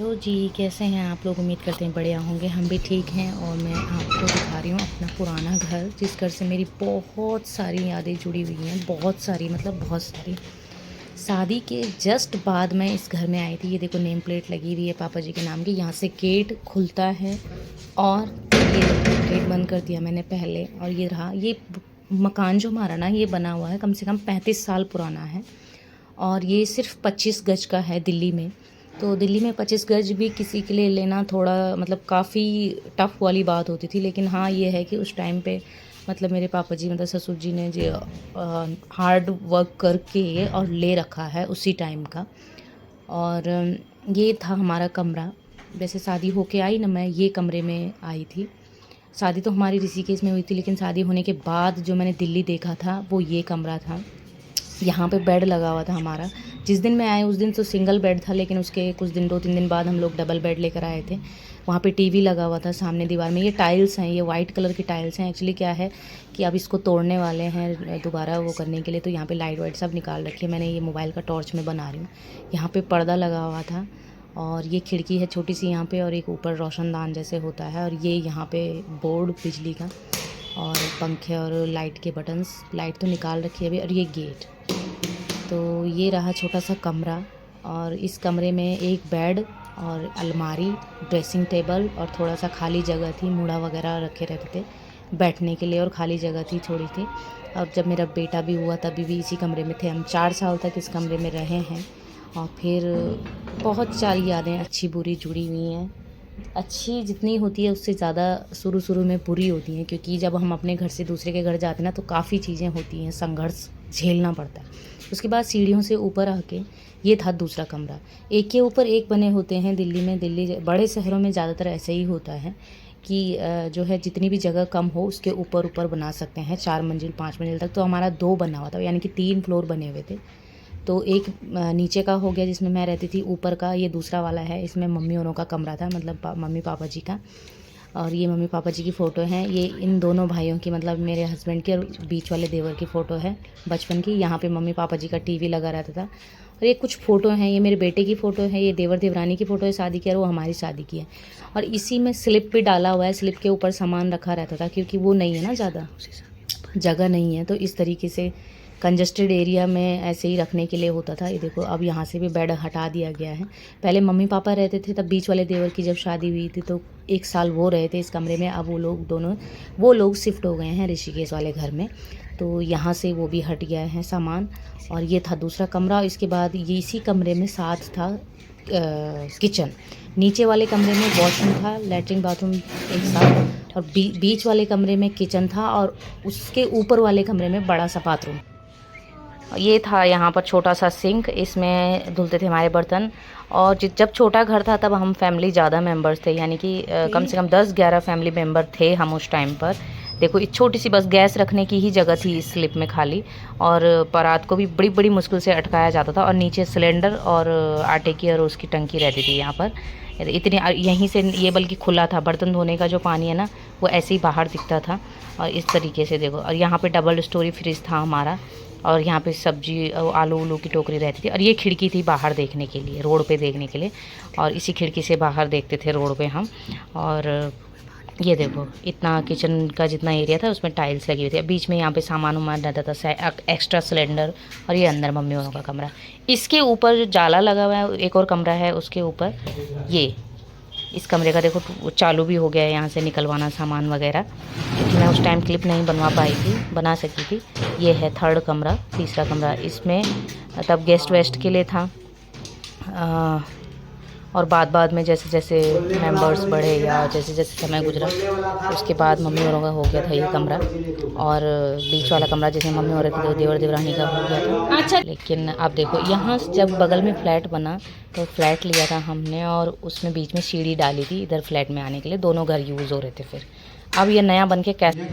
Hello जी, कैसे हैं आप लोग? उम्मीद करते हैं बढ़िया होंगे। हम भी ठीक हैं। और मैं आपको दिखा रही हूँ अपना पुराना घर, जिस घर से मेरी बहुत सारी यादें जुड़ी हुई हैं। बहुत सारी, मतलब बहुत सारी। शादी के जस्ट बाद मैं इस घर में आई थी। ये देखो, नेम प्लेट लगी हुई है पापा जी के नाम की। यहाँ से गेट खुलता है और ये देखो, गेट बंद कर दिया मैंने पहले। और ये रहा, ये मकान जो हमारा ना, ये बना हुआ है कम से कम 35 साल पुराना है। और ये सिर्फ 25 गज का है दिल्ली में। तो दिल्ली में 25 गज भी किसी के लिए लेना थोड़ा, मतलब काफ़ी टफ़ वाली बात होती थी। लेकिन हाँ, ये है कि उस टाइम पे मतलब मेरे पापा जी, मतलब ससुर जी ने जो हार्ड वर्क करके और ले रखा है उसी टाइम का। और ये था हमारा कमरा। वैसे शादी होके आई ना, मैं ये कमरे में आई थी। शादी तो हमारी ऋषिकेश में हुई थी, लेकिन शादी होने के बाद जो मैंने दिल्ली देखा था वो ये कमरा था। यहाँ पे बेड लगा हुआ था हमारा। जिस दिन मैं आई उस दिन तो सिंगल बेड था, लेकिन उसके कुछ दिन, 2-3 दिन बाद हम लोग डबल बेड लेकर आए थे। वहाँ पे टीवी लगा हुआ था सामने दीवार में। ये टाइल्स हैं, ये वाइट कलर की टाइल्स हैं। एक्चुअली क्या है कि अब इसको तोड़ने वाले हैं दोबारा वो करने के लिए, तो यहाँ पे लाइट वाइट सब निकाल रखी है। मैंने ये मोबाइल का टॉर्च में बना रही हूँ। यहाँ पे पर्दा लगा हुआ था और ये खिड़की है छोटी सी यहाँ पे, और एक ऊपर रोशनदान जैसे होता है। और ये यहाँ पे बोर्ड बिजली का और पंखे और लाइट के बटन्स। लाइट तो निकाल रखी है अभी। और ये गेट। तो ये रहा छोटा सा कमरा। और इस कमरे में एक बेड और अलमारी, ड्रेसिंग टेबल और थोड़ा सा खाली जगह थी। मूढ़ा वगैरह रखे रहते थे बैठने के लिए, और खाली जगह थी थोड़ी थी। और जब मेरा बेटा भी हुआ तभी भी इसी कमरे में थे हम। 4 साल तक इस कमरे में रहे हैं। और फिर बहुत सारी यादें अच्छी बुरी जुड़ी हुई हैं। अच्छी जितनी होती है उससे ज़्यादा शुरू में बुरी होती हैं, क्योंकि जब हम अपने घर से दूसरे के घर जाते हैं ना, तो काफ़ी चीज़ें होती हैं, संघर्ष झेलना पड़ता है। उसके बाद सीढ़ियों से ऊपर आके ये था दूसरा कमरा। एक के ऊपर एक बने होते हैं दिल्ली में। दिल्ली बड़े शहरों में ज़्यादातर ऐसे ही होता है कि जो है जितनी भी जगह कम हो उसके ऊपर ऊपर बना सकते हैं, 4 मंजिल 5 मंजिल तक। तो हमारा 2 बना हुआ था, यानी कि 3 फ्लोर बने हुए थे। तो एक नीचे का हो गया जिसमें मैं रहती थी। ऊपर का ये दूसरा वाला है, इसमें मम्मी औरों का कमरा था, मतलब मम्मी पापा जी का। और ये मम्मी पापा जी की फ़ोटो है। ये इन दोनों भाइयों की, मतलब मेरे हस्बैंड की और बीच वाले देवर की फ़ोटो है बचपन की। यहाँ पे मम्मी पापा जी का टीवी लगा रहता था। और ये कुछ फ़ोटो हैं। ये मेरे बेटे की फ़ोटो है, ये देवर देवरानी की फ़ोटो है शादी की, और वो हमारी शादी की है। और इसी में स्लिप भी डाला हुआ है। स्लिप के ऊपर सामान रखा रहता था, क्योंकि वो नहीं है ना, ज़्यादा जगह नहीं है, तो इस तरीके से कंजस्टेड एरिया में ऐसे ही रखने के लिए होता था। ये देखो, अब यहाँ से भी बेड हटा दिया गया है। पहले मम्मी पापा रहते थे, तब बीच वाले देवर की जब शादी हुई थी तो 1 साल वो रहे थे इस कमरे में। अब वो लोग शिफ्ट हो गए हैं ऋषिकेश वाले घर में। तो यहाँ से वो भी हट गया है सामान। और ये था दूसरा कमरा। इसके बाद ये इसी कमरे में साथ था किचन। नीचे वाले कमरे में वॉशरूम था, लैट्रिन बाथरूम एक साथ। और बीच वाले कमरे में किचन था, और उसके ऊपर वाले कमरे में बड़ा सा बाथरूम। ये था यहाँ पर छोटा सा सिंक, इसमें धुलते थे हमारे बर्तन। और जब छोटा घर था तब हम फैमिली ज़्यादा मेंबर्स थे, यानी कि कम से कम 10-11 फैमिली मेंबर थे हम उस टाइम पर। देखो, इस छोटी सी बस गैस रखने की ही जगह थी इस स्लिप में खाली। और परात को भी बड़ी बड़ी मुश्किल से अटकाया जाता था। और नीचे सिलेंडर और आटे की और उसकी टंकी रहती थी यहाँ पर। इतनी यहीं से ये बल्कि खुला था। बर्तन धोने का जो पानी है ना, वो ऐसे ही बाहर दिखता था। और इस तरीके से देखो, और यहाँ पे डबल स्टोरी फ्रिज था हमारा। और यहाँ पे सब्जी आलू उलू की टोकरी रहती थी। और ये खिड़की थी बाहर देखने के लिए, रोड पे देखने के लिए। और इसी खिड़की से बाहर देखते थे रोड पे हम। और ये देखो, इतना किचन का जितना एरिया था उसमें टाइल्स लगी हुई थी। बीच में यहाँ पे सामान वामान रहता था, एक्स्ट्रा सिलेंडर। और ये अंदर मम्मी वालों का कमरा। इसके ऊपर जो जाला लगा हुआ है, एक और कमरा है उसके ऊपर। ये इस कमरे का देखो चालू भी हो गया है, यहाँ से निकलवाना सामान वगैरह, क्योंकि मैं उस टाइम क्लिप नहीं बना सकी थी। ये है 3rd कमरा, तीसरा कमरा। इसमें तब गेस्ट वेस्ट के लिए था। और बाद में जैसे जैसे मेंबर्स बढ़े या जैसे जैसे समय गुजरा, उसके बाद मम्मी औरों का हो गया था ये कमरा। और बीच वाला कमरा जिसमें मम्मी और रहती थी, देवर देवरानी का हो गया था। अच्छा, लेकिन अब देखो, यहाँ जब बगल में फ्लैट बना तो फ्लैट लिया था हमने, और उसमें बीच में सीढ़ी डाली थी इधर फ्लैट में आने के लिए। दोनों घर यूज़ हो रहे थे। फिर अब ये नया बन के कैसे